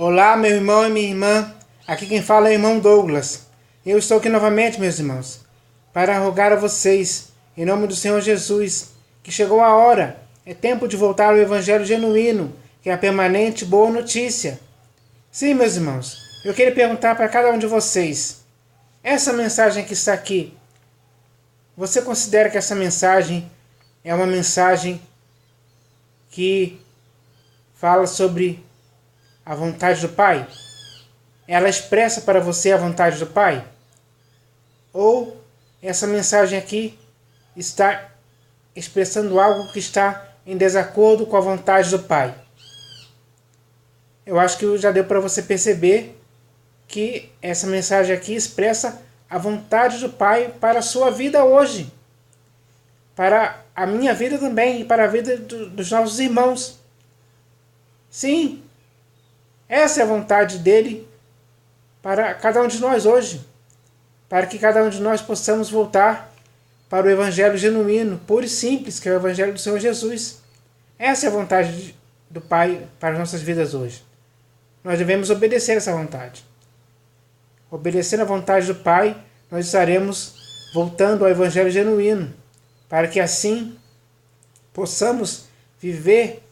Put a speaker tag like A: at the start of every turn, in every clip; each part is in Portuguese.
A: Olá, meu irmão e minha irmã. Aqui quem fala é o irmão Douglas. Eu estou aqui novamente, meus irmãos, para rogar a vocês, em nome do Senhor Jesus, que chegou a hora. É tempo de voltar ao Evangelho genuíno, que é a permanente boa notícia. Sim, meus irmãos, eu queria perguntar para cada um de vocês, essa mensagem que está aqui, você considera que essa mensagem é uma mensagem que fala sobre a vontade do Pai? Ela expressa para você a vontade do Pai? Ou essa mensagem aqui está expressando algo que está em desacordo com a vontade do Pai? Eu acho que já deu para você perceber que essa mensagem aqui expressa a vontade do Pai para a sua vida hoje, para a minha vida também e para a vida dos nossos irmãos. Sim, essa é a vontade dele para cada um de nós hoje, para que cada um de nós possamos voltar para o Evangelho genuíno, puro e simples, que é o Evangelho do Senhor Jesus. Essa é a vontade do Pai para as nossas vidas hoje. Nós devemos obedecer essa vontade. Obedecendo a vontade do Pai, nós estaremos voltando ao Evangelho genuíno, para que assim possamos viver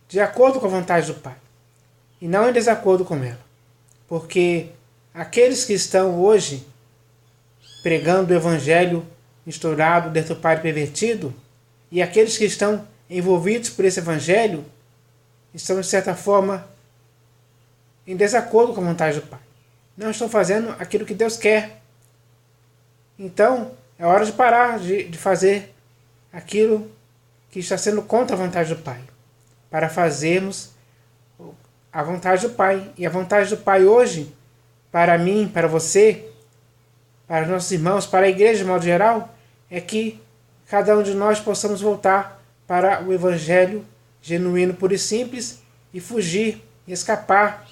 A: de acordo com a vontade do Pai, e não em desacordo com ela. Porque aqueles que estão hoje pregando o Evangelho misturado, deturpado e pervertido, e aqueles que estão envolvidos por esse Evangelho, estão de certa forma em desacordo com a vontade do Pai. Não estão fazendo aquilo que Deus quer. Então, é hora de parar de fazer aquilo que está sendo contra a vontade do Pai, para fazermos a vontade do Pai. E a vontade do Pai hoje, para mim, para você, para os nossos irmãos, para a igreja de modo geral, é que cada um de nós possamos voltar para o Evangelho genuíno, puro e simples, e fugir, e escapar,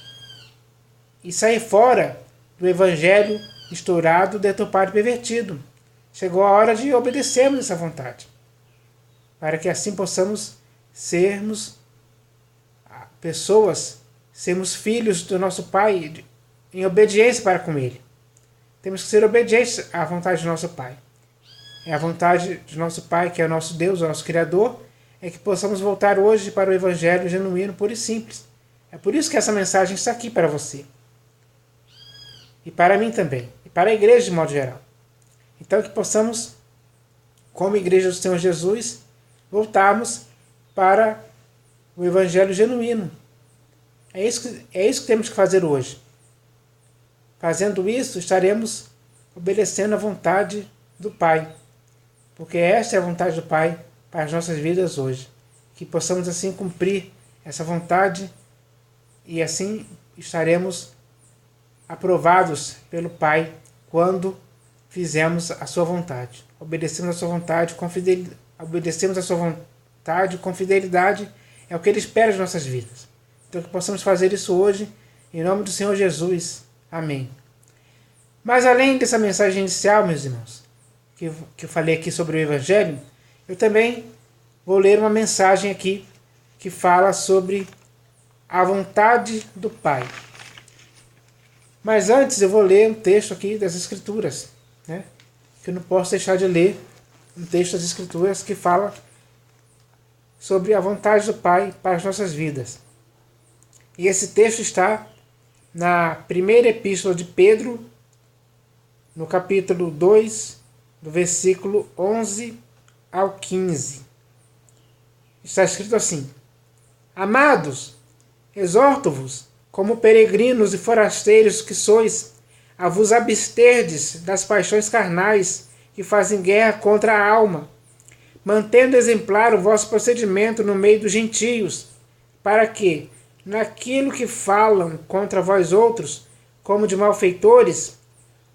A: e sair fora do Evangelho estourado, deturpado e pervertido. Chegou a hora de obedecermos essa vontade, para que assim possamos sermos pessoas, sermos filhos do nosso Pai em obediência para com Ele. Temos que ser obedientes à vontade do nosso Pai. É a vontade do nosso Pai, que é o nosso Deus, o nosso Criador, é que possamos voltar hoje para o Evangelho genuíno, puro e simples. É por isso que essa mensagem está aqui para você. E para mim também. E para a igreja de modo geral. Então que possamos, como igreja do Senhor Jesus, voltarmos para o Evangelho genuíno. É isso que temos que fazer hoje. Fazendo isso, estaremos obedecendo a vontade do Pai. Porque esta é a vontade do Pai para as nossas vidas hoje. Que possamos assim cumprir essa vontade e assim estaremos aprovados pelo Pai quando fizemos a sua vontade. Obedecemos a sua vontade com fidelidade. Obedecemos a sua vontade com fidelidade é o que Ele espera de nossas vidas. Então que possamos fazer isso hoje, em nome do Senhor Jesus. Amém. Mas além dessa mensagem inicial, meus irmãos, que eu falei aqui sobre o Evangelho, eu também vou ler uma mensagem aqui que fala sobre a vontade do Pai. Mas antes eu vou ler um texto aqui das Escrituras, né? Que eu não posso deixar de ler um texto das Escrituras que fala sobre a vontade do Pai para as nossas vidas. E esse texto está na primeira epístola de Pedro, no capítulo 2, do versículo 11 ao 15. Está escrito assim: Amados, exorto-vos, como peregrinos e forasteiros que sois, a vos absterdes das paixões carnais que fazem guerra contra a alma, mantendo exemplar o vosso procedimento no meio dos gentios, para que, naquilo que falam contra vós outros, como de malfeitores,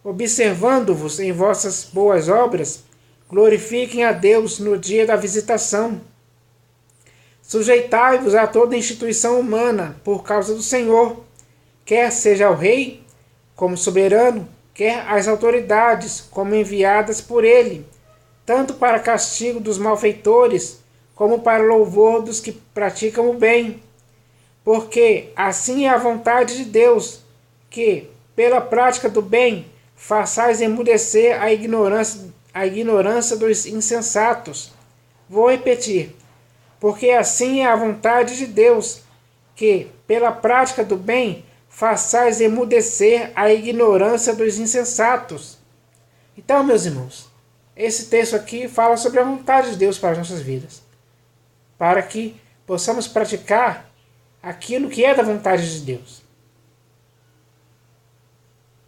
A: observando-vos em vossas boas obras, glorifiquem a Deus no dia da visitação. Sujeitai-vos a toda instituição humana por causa do Senhor, quer seja o rei, como soberano, quer as autoridades, como enviadas por ele, tanto para castigo dos malfeitores, como para louvor dos que praticam o bem. porque assim é a vontade de Deus, que, pela prática do bem, façais emudecer a ignorância dos insensatos. Vou repetir. Porque assim é a vontade de Deus, que, pela prática do bem, façais emudecer a ignorância dos insensatos. Então, meus irmãos, esse texto aqui fala sobre a vontade de Deus para as nossas vidas, para que possamos praticar aquilo que é da vontade de Deus,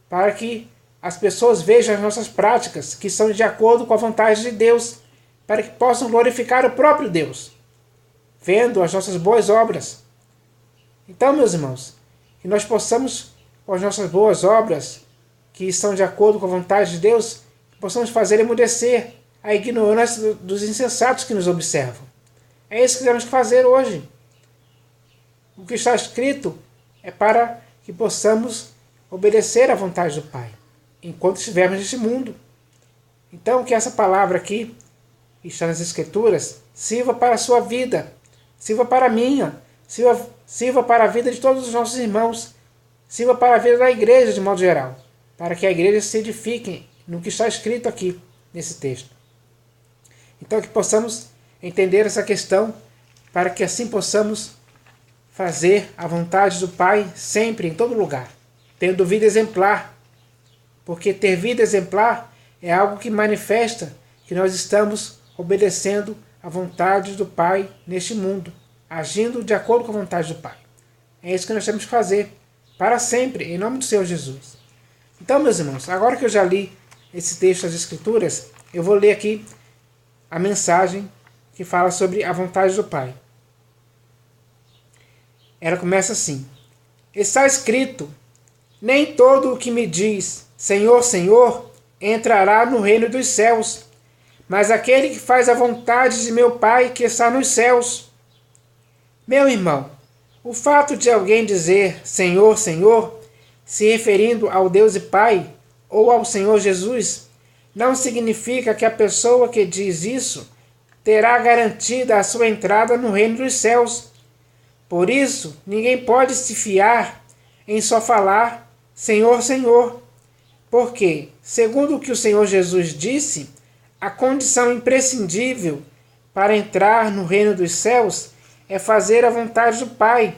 A: para que as pessoas vejam as nossas práticas que são de acordo com a vontade de Deus, para que possam glorificar o próprio Deus, vendo as nossas boas obras. Então, meus irmãos, que nós possamos, com as nossas boas obras, que estão de acordo com a vontade de Deus, possamos fazer emudecer a ignorância dos insensatos que nos observam. É isso que temos que fazer hoje. O que está escrito é para que possamos obedecer à vontade do Pai, enquanto estivermos neste mundo. Então, que essa palavra aqui, que está nas Escrituras, sirva para a sua vida, sirva para a minha, sirva para a vida de todos os nossos irmãos, sirva para a vida da igreja de modo geral, para que a igreja se edifique no que está escrito aqui nesse texto. Então que possamos entender essa questão, para que assim possamos fazer a vontade do Pai sempre, em todo lugar, tendo vida exemplar, porque ter vida exemplar é algo que manifesta que nós estamos obedecendo à vontade do Pai neste mundo, agindo de acordo com a vontade do Pai. É isso que nós temos que fazer, para sempre, em nome do Senhor Jesus. Então, meus irmãos, agora que eu já li esse texto das Escrituras, eu vou ler aqui a mensagem que fala sobre a vontade do Pai. Ela começa assim: está escrito, nem todo o que me diz, Senhor, Senhor, entrará no reino dos céus, mas aquele que faz a vontade de meu Pai que está nos céus. Meu irmão, o fato de alguém dizer Senhor, Senhor, se referindo ao Deus e Pai ou ao Senhor Jesus, não significa que a pessoa que diz isso terá garantida a sua entrada no reino dos céus. Por isso, ninguém pode se fiar em só falar Senhor, Senhor, porque, segundo o que o Senhor Jesus disse, a condição imprescindível para entrar no reino dos céus é fazer a vontade do Pai,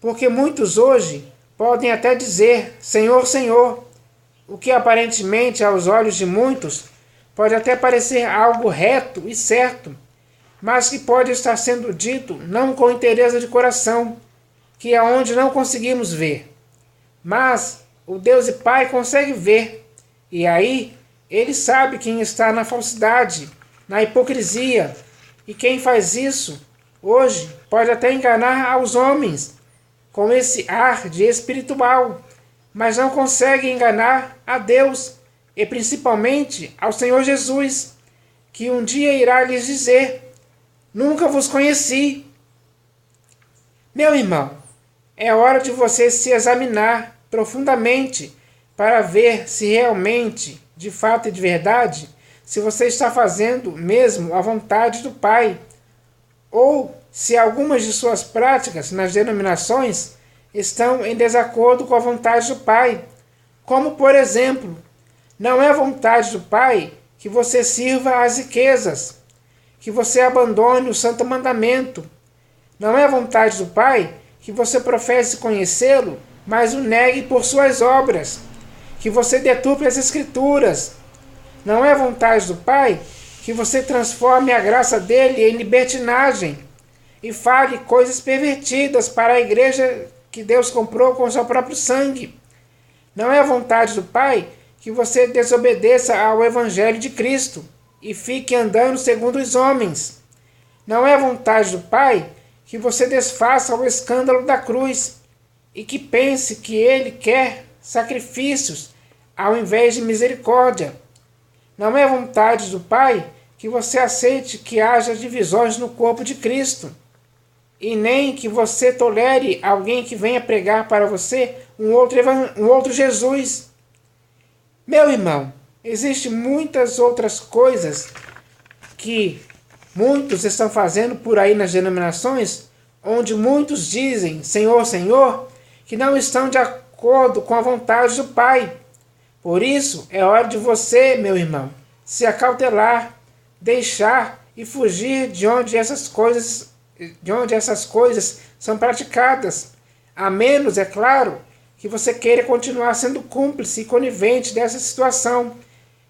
A: porque muitos hoje podem até dizer Senhor, Senhor, o que aparentemente aos olhos de muitos pode até parecer algo reto e certo, mas que pode estar sendo dito não com inteireza de coração, que é onde não conseguimos ver. Mas o Deus e Pai consegue ver, e aí ele sabe quem está na falsidade, na hipocrisia, e quem faz isso hoje pode até enganar aos homens com esse ar de espiritual, mas não consegue enganar a Deus e principalmente ao Senhor Jesus, que um dia irá lhes dizer: nunca vos conheci. Meu irmão, é hora de você se examinar profundamente para ver se realmente, de fato e de verdade, se você está fazendo mesmo a vontade do Pai, ou se algumas de suas práticas nas denominações estão em desacordo com a vontade do Pai. Como, por exemplo, não é vontade do Pai que você sirva às riquezas, que você abandone o santo mandamento. Não é vontade do Pai que você professe conhecê-lo, mas o negue por suas obras, que você deturpe as Escrituras. Não é vontade do Pai que você transforme a graça dele em libertinagem e fale coisas pervertidas para a igreja que Deus comprou com seu próprio sangue. Não é vontade do Pai que você desobedeça ao Evangelho de Cristo e fique andando segundo os homens. Não é vontade do Pai que você desfaça o escândalo da cruz e que pense que ele quer sacrifícios ao invés de misericórdia. Não é vontade do Pai que você aceite que haja divisões no corpo de Cristo, e nem que você tolere alguém que venha pregar para você um outro Jesus. Meu irmão, existem muitas outras coisas que muitos estão fazendo por aí nas denominações onde muitos dizem Senhor, Senhor, que não estão de acordo com a vontade do Pai. Por isso, é hora de você, meu irmão, se acautelar, deixar e fugir de onde essas coisas são praticadas, a menos, é claro, que você queira continuar sendo cúmplice e conivente dessa situação,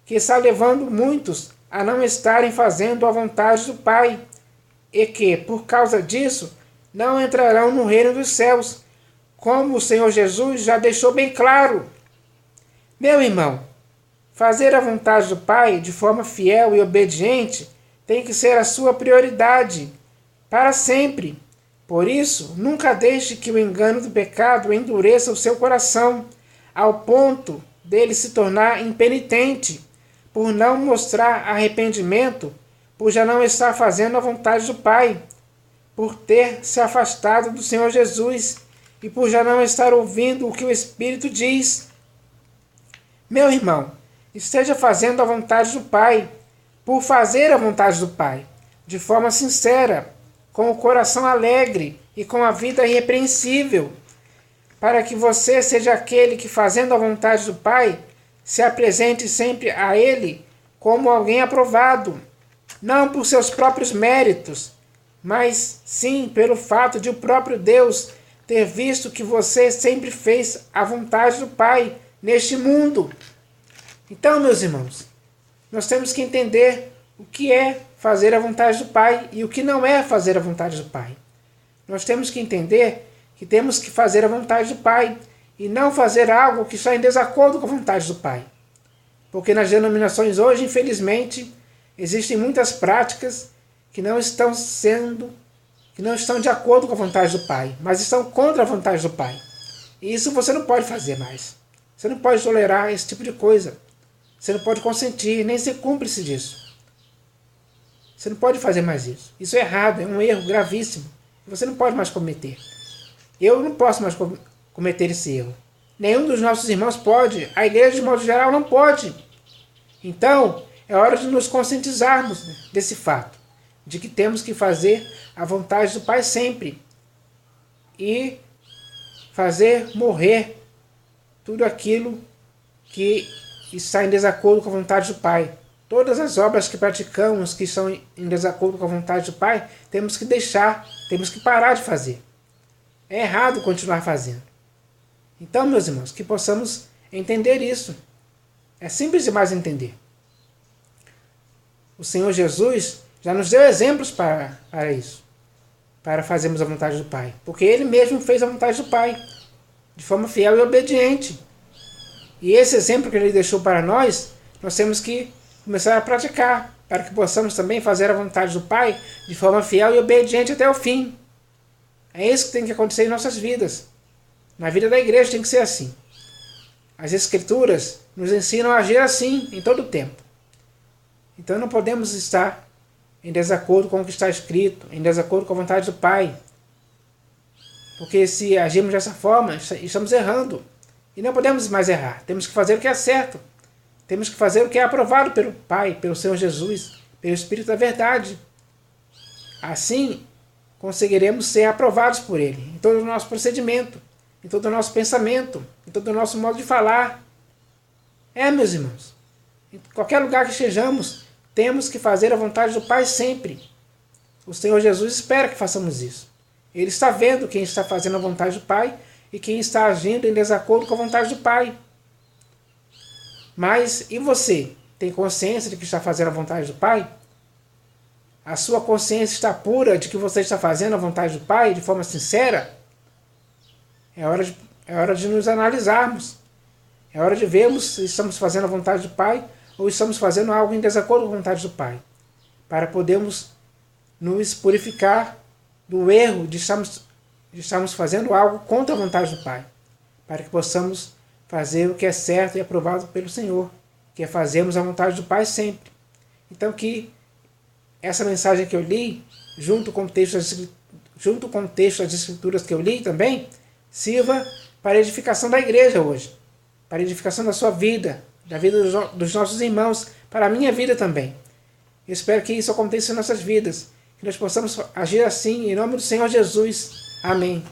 A: que está levando muitos a não estarem fazendo a vontade do Pai, e que, por causa disso, não entrarão no reino dos céus, como o Senhor Jesus já deixou bem claro. Meu irmão, fazer a vontade do Pai de forma fiel e obediente tem que ser a sua prioridade, para sempre. Por isso, nunca deixe que o engano do pecado endureça o seu coração, ao ponto dele se tornar impenitente, por não mostrar arrependimento, por já não estar fazendo a vontade do Pai, por ter se afastado do Senhor Jesus e por já não estar ouvindo o que o Espírito diz. Meu irmão, esteja fazendo a vontade do Pai, por fazer a vontade do Pai, de forma sincera, com o coração alegre e com a vida irrepreensível, para que você seja aquele que, fazendo a vontade do Pai, se apresente sempre a Ele como alguém aprovado, não por seus próprios méritos, mas sim pelo fato de o próprio Deus ter visto que você sempre fez a vontade do Pai neste mundo. Então, meus irmãos, nós temos que entender o que é fazer a vontade do Pai e o que não é fazer a vontade do Pai. Nós temos que entender que temos que fazer a vontade do Pai e não fazer algo que está em desacordo com a vontade do Pai. Porque nas denominações hoje, infelizmente, existem muitas práticas que não estão de acordo com a vontade do Pai, mas estão contra a vontade do Pai. E isso você não pode fazer mais. Você não pode tolerar esse tipo de coisa. Você não pode consentir, nem ser cúmplice disso. Você não pode fazer mais isso. Isso é errado, é um erro gravíssimo. Você não pode mais cometer. Eu não posso mais cometer esse erro. Nenhum dos nossos irmãos pode. A igreja, de modo geral, não pode. Então, é hora de nos conscientizarmos desse fato, de que temos que fazer a vontade do Pai sempre e fazer morrer tudo aquilo que está em desacordo com a vontade do Pai. Todas as obras que praticamos que estão em desacordo com a vontade do Pai, temos que deixar, temos que parar de fazer. É errado continuar fazendo. Então, meus irmãos, que possamos entender isso. É simples demais entender. O Senhor Jesus já nos deu exemplos para isso, para fazermos a vontade do Pai. Porque Ele mesmo fez a vontade do Pai, de forma fiel e obediente. E esse exemplo que Ele deixou para nós temos que começar a praticar, para que possamos também fazer a vontade do Pai de forma fiel e obediente até o fim. É isso que tem que acontecer em nossas vidas. Na vida da igreja tem que ser assim. As Escrituras nos ensinam a agir assim em todo o tempo. Então não podemos estar em desacordo com o que está escrito, em desacordo com a vontade do Pai. Porque se agirmos dessa forma, estamos errando. E não podemos mais errar. Temos que fazer o que é certo. Temos que fazer o que é aprovado pelo Pai, pelo Senhor Jesus, pelo Espírito da verdade. Assim, conseguiremos ser aprovados por Ele, em todo o nosso procedimento, em todo o nosso pensamento, em todo o nosso modo de falar. Meus irmãos, em qualquer lugar que estejamos, temos que fazer a vontade do Pai sempre. O Senhor Jesus espera que façamos isso. Ele está vendo quem está fazendo a vontade do Pai e quem está agindo em desacordo com a vontade do Pai. Mas, e você? Tem consciência de que está fazendo a vontade do Pai? A sua consciência está pura de que você está fazendo a vontade do Pai de forma sincera? É hora de nos analisarmos. É hora de vermos se estamos fazendo a vontade do Pai ou estamos fazendo algo em desacordo com a vontade do Pai, para podermos nos purificar do erro de estarmos fazendo algo contra a vontade do Pai, para que possamos fazer o que é certo e aprovado pelo Senhor, que é fazermos a vontade do Pai sempre. Então que essa mensagem que eu li, junto com o texto das Escrituras que eu li também, sirva para a edificação da igreja hoje, para a edificação da sua vida, da vida dos nossos irmãos, para a minha vida também. Eu espero que isso aconteça em nossas vidas, Que nós possamos agir assim, em nome do Senhor Jesus. Amém.